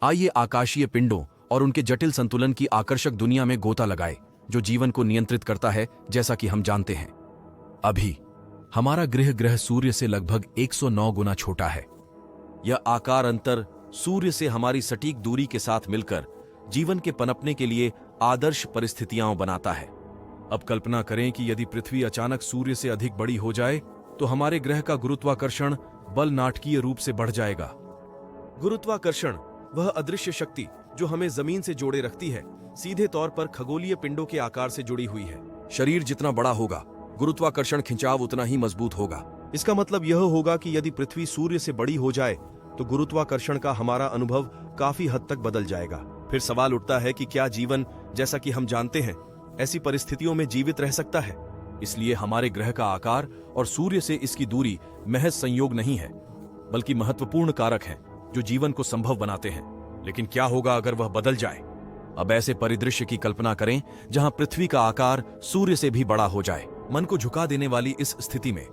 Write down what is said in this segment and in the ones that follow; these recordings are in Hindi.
आइए आकाशीय पिंडों और उनके जटिल संतुलन की आकर्षक दुनिया में गोता लगाए, जो जीवन को नियंत्रित करता है, जैसा कि हम जानते हैं। अभी हमारा ग्रह सूर्य से लगभग 109 गुना छोटा है। यह आकार अंतर सूर्य से हमारी सटीक दूरी के साथ मिलकर जीवन के पनपने के लिए आदर्श परिस्थितियां बनाता है। अब कल्पना करें कि यदि पृथ्वी अचानक सूर्य से अधिक बड़ी हो जाए तो हमारे ग्रह का गुरुत्वाकर्षण बल नाटकीय रूप से बढ़ जाएगा। गुरुत्वाकर्षण वह अदृश्य शक्ति जो हमें जमीन से जोड़े रखती है, सीधे तौर पर खगोलीय पिंडों के आकार से जुड़ी हुई है। शरीर जितना बड़ा होगा, गुरुत्वाकर्षण खिंचाव उतना ही मजबूत होगा। इसका मतलब यह होगा कि यदि पृथ्वी सूर्य से बड़ी हो जाए तो गुरुत्वाकर्षण का हमारा अनुभव काफी हद तक बदल जाएगा। फिर सवाल उठता है कि क्या जीवन, जैसा कि हम जानते हैं, ऐसी परिस्थितियों में जीवित रह सकता है? इसलिए हमारे ग्रह का आकार और सूर्य से इसकी दूरी महज संयोग नहीं है, बल्कि महत्वपूर्ण कारक हैं जो जीवन को संभव बनाते हैं। लेकिन क्या होगा अगर वह बदल जाए? अब ऐसे परिदृश्य की कल्पना करें जहां पृथ्वी का आकार सूर्य से भी बड़ा हो जाए। मन को झुका देने वाली इस स्थिति में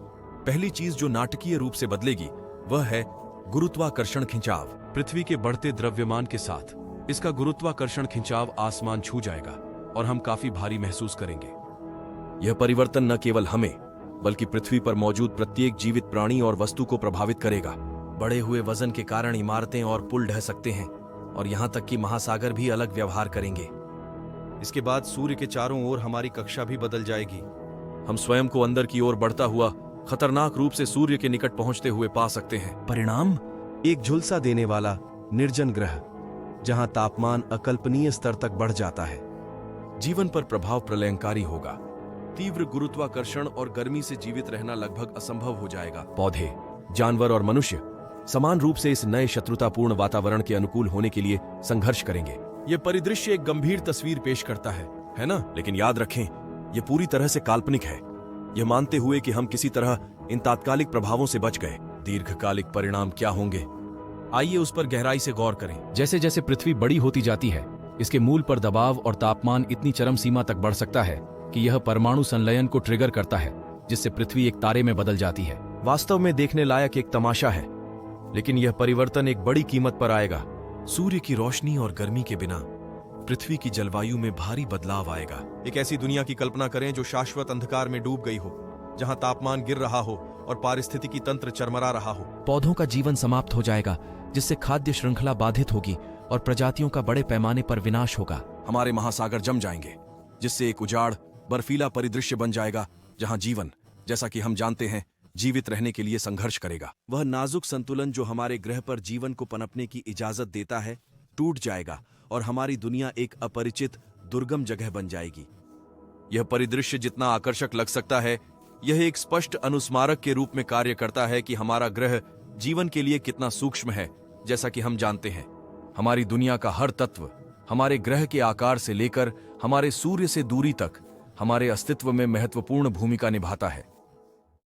पहली चीज जो नाटकीय रूप से बदलेगी वह है गुरुत्वाकर्षण खिंचाव। पृथ्वी के बढ़ते द्रव्यमान के साथ इसका गुरुत्वाकर्षण खिंचाव आसमान छू जाएगा और हम काफी भारी महसूस करेंगे। यह परिवर्तन न केवल हमें बल्कि पृथ्वी पर मौजूद प्रत्येक जीवित प्राणी और वस्तु को प्रभावित करेगा। बढ़े हुए वजन के कारण इमारतें और पुल ढह सकते हैं और यहां तक कि महासागर भी अलग व्यवहार करेंगे। इसके बाद सूर्य के चारों ओर हमारी कक्षा भी बदल जाएगी। हम स्वयं को अंदर की ओर बढ़ता हुआ खतरनाक रूप से सूर्य के निकट पहुंचते हुए पा सकते हैं। परिणाम एक झुलसा देने वाला निर्जन ग्रह, जहां तापमान अकल्पनीय स्तर तक बढ़ जाता है। जीवन पर प्रभाव प्रलयंकारी होगा। तीव्र गुरुत्वाकर्षण और गर्मी से जीवित रहना लगभग असंभव हो जाएगा। पौधे, जानवर और मनुष्य समान रूप से इस नए शत्रुतापूर्ण वातावरण के अनुकूल होने के लिए संघर्ष करेंगे। यह परिदृश्य एक गंभीर तस्वीर पेश करता है ना? लेकिन याद रखें, यह पूरी तरह से काल्पनिक है। यह मानते हुए कि हम किसी तरह इन तात्कालिक प्रभावों से बच गए। दीर्घकालिक परिणाम क्या होंगे? आइए उस पर गहराई से गौर करें। जैसे जैसे पृथ्वी बड़ी होती जाती है, इसके मूल पर दबाव और तापमान इतनी चरम सीमा तक बढ़ सकता है कि यह परमाणु संलयन को ट्रिगर करता है, जिससे पृथ्वी एक तारे में बदल जाती है। वास्तव में देखने लायक एक तमाशा है, लेकिन यह परिवर्तन एक बड़ी कीमत पर आएगा। सूर्य की रोशनी और गर्मी के बिना पृथ्वी की जलवायु में भारी बदलाव आएगा। एक ऐसी दुनिया की कल्पना करें जो शाश्वत अंधकार में डूब गई हो, जहां तापमान गिर रहा हो और पारिस्थितिकी तंत्र चरमरा रहा हो। पौधों का जीवन समाप्त हो जाएगा, जिससे खाद्य श्रृंखला बाधित होगी और प्रजातियों का बड़े पैमाने पर विनाश होगा। हमारे महासागर जम जाएंगे, जिससे एक उजाड़ बर्फीला परिदृश्य बन जाएगा, जहां जीवन, जैसा कि हम जानते हैं, जीवित रहने के लिए संघर्ष करेगा। वह नाजुक संतुलन जो हमारे ग्रह पर जीवन को पनपने की इजाजत देता है, टूट जाएगा और हमारी दुनिया एक अपरिचित दुर्गम जगह बन जाएगी। यह परिदृश्य जितना आकर्षक लग सकता है, यह एक स्पष्ट अनुस्मारक के रूप में कार्य करता है कि हमारा ग्रह जीवन के लिए कितना सूक्ष्म है। जैसा कि हम जानते हैं, हमारी दुनिया का हर तत्व हमारे ग्रह के आकार से लेकर हमारे सूर्य से दूरी तक हमारे अस्तित्व में महत्वपूर्ण भूमिका निभाता है।